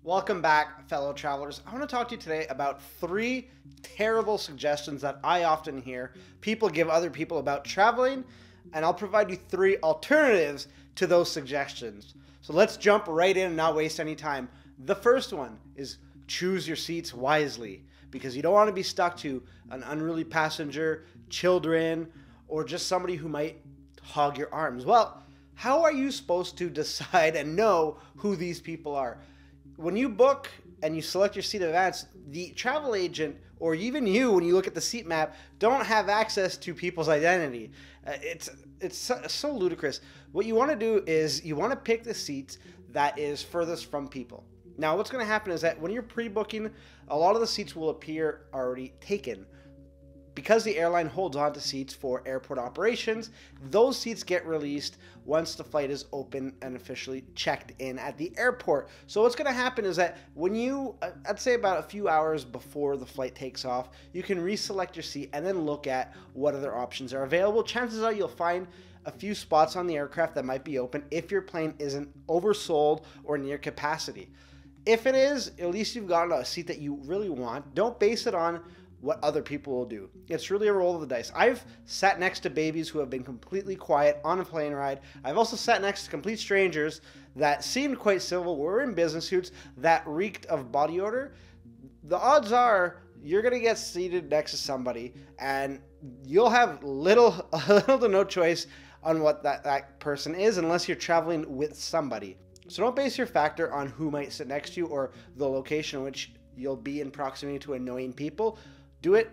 Welcome back, fellow travelers. I want to talk to you today about 3 terrible suggestions that I often hear people give other people about traveling, and I'll provide you 3 alternatives to those suggestions. So let's jump right in and not waste any time. The first one is choose your seats wisely, because you don't want to be stuck to an unruly passenger, children, or just somebody who might hog your arms. Well, how are you supposed to decide and know who these people are? When you book and you select your seat in advance, the travel agent, or even you, when you look at the seat map, don't have access to people's identity. It's so ludicrous. What you want to do is you want to pick the seats that is furthest from people. Now, what's going to happen is that when you're pre-booking, a lot of the seats will appear already taken. Because the airline holds on to seats for airport operations, those seats get released once the flight is open and officially checked in at the airport. So what's going to happen is that when you, I'd say about a few hours before the flight takes off, you can reselect your seat and then look at what other options are available. Chances are you'll find a few spots on the aircraft that might be open if your plane isn't oversold or near capacity. If it is, at least you've gotten a seat that you really want. Don't base it on what other people will do. It's really a roll of the dice. I've sat next to babies who have been completely quiet on a plane ride. I've also sat next to complete strangers that seemed quite civil, were in business suits, that reeked of body odor. The odds are you're going to get seated next to somebody and you'll have little to no choice on what that person is unless you're traveling with somebody. So don't base your factor on who might sit next to you or the location in which you'll be in proximity to annoying people. Do it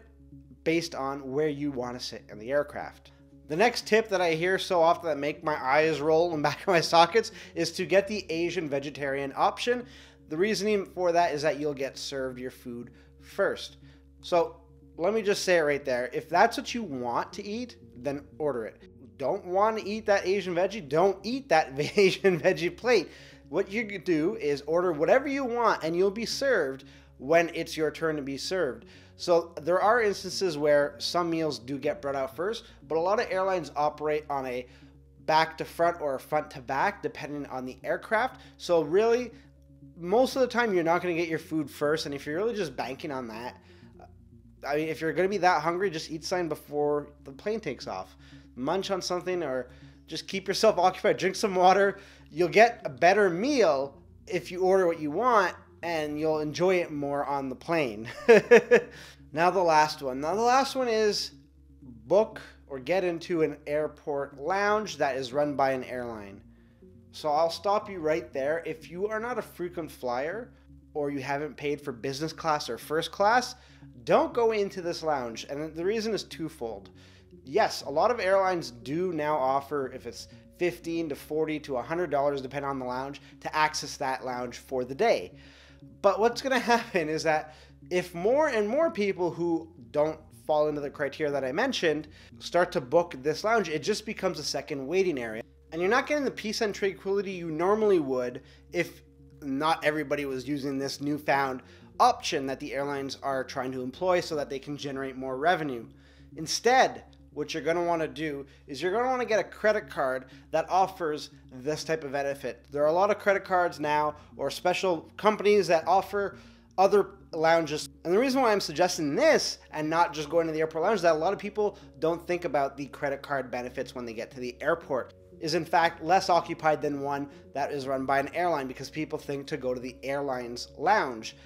based on where you want to sit in the aircraft. The next tip that I hear so often that make my eyes roll in the back of my sockets is to get the Asian vegetarian option. The reasoning for that is that you'll get served your food first. So let me just say it right there. If that's what you want to eat, then order it. Don't want to eat that Asian veggie? Don't eat that Asian veggie plate. What you can do is order whatever you want and you'll be served when it's your turn to be served. So there are instances where some meals do get brought out first, but a lot of airlines operate on a back to front or a front to back, depending on the aircraft. So really, most of the time, you're not going to get your food first. And if you're really just banking on that, I mean, if you're going to be that hungry, just eat something before the plane takes off. Munch on something or just keep yourself occupied. Drink some water. You'll get a better meal if you order what you want, and you'll enjoy it more on the plane. Now the last one. Now the last one is book or get into an airport lounge that is run by an airline. So I'll stop you right there. If you are not a frequent flyer or you haven't paid for business class or first class, don't go into this lounge. And the reason is twofold. Yes, a lot of airlines do now offer, if it's $15 to $40 to $100, depending on the lounge, to access that lounge for the day. But what's going to happen is that if more and more people who don't fall into the criteria that I mentioned start to book this lounge, it just becomes a second waiting area. And you're not getting the peace and tranquility you normally would if not everybody was using this newfound option that the airlines are trying to employ so that they can generate more revenue. Instead, what you're going to want to do is you're going to want to get a credit card that offers this type of benefit. There are a lot of credit cards now or special companies that offer other lounges. And the reason why I'm suggesting this and not just going to the airport lounge is that a lot of people don't think about the credit card benefits when they get to the airport. Is in fact less occupied than one that is run by an airline because people think to go to the airline's lounge.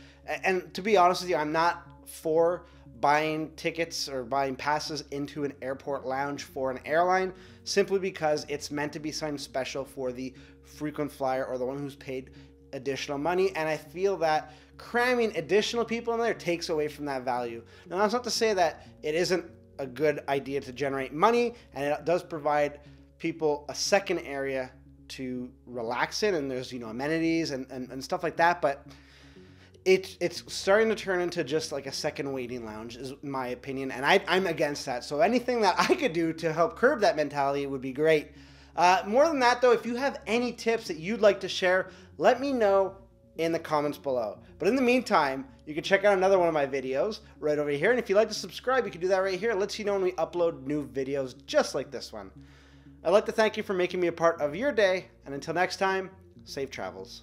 And to be honest with you, I'm not for buying tickets or buying passes into an airport lounge for an airline simply because it's meant to be something special for the frequent flyer or the one who's paid additional money, and I feel that cramming additional people in there takes away from that value. Now, that's not to say that it isn't a good idea to generate money, and it does provide people a second area to relax in, and there's, amenities and stuff like that, but it's starting to turn into just like a second waiting lounge, is my opinion, and I'm against that. So anything that I could do to help curb that mentality would be great. More than that, though, if you have any tips that you'd like to share, let me know in the comments below. But in the meantime, you can check out another one of my videos right over here, and if you'd like to subscribe, you can do that right here. It lets you know when we upload new videos just like this one. I'd like to thank you for making me a part of your day, and until next time, safe travels.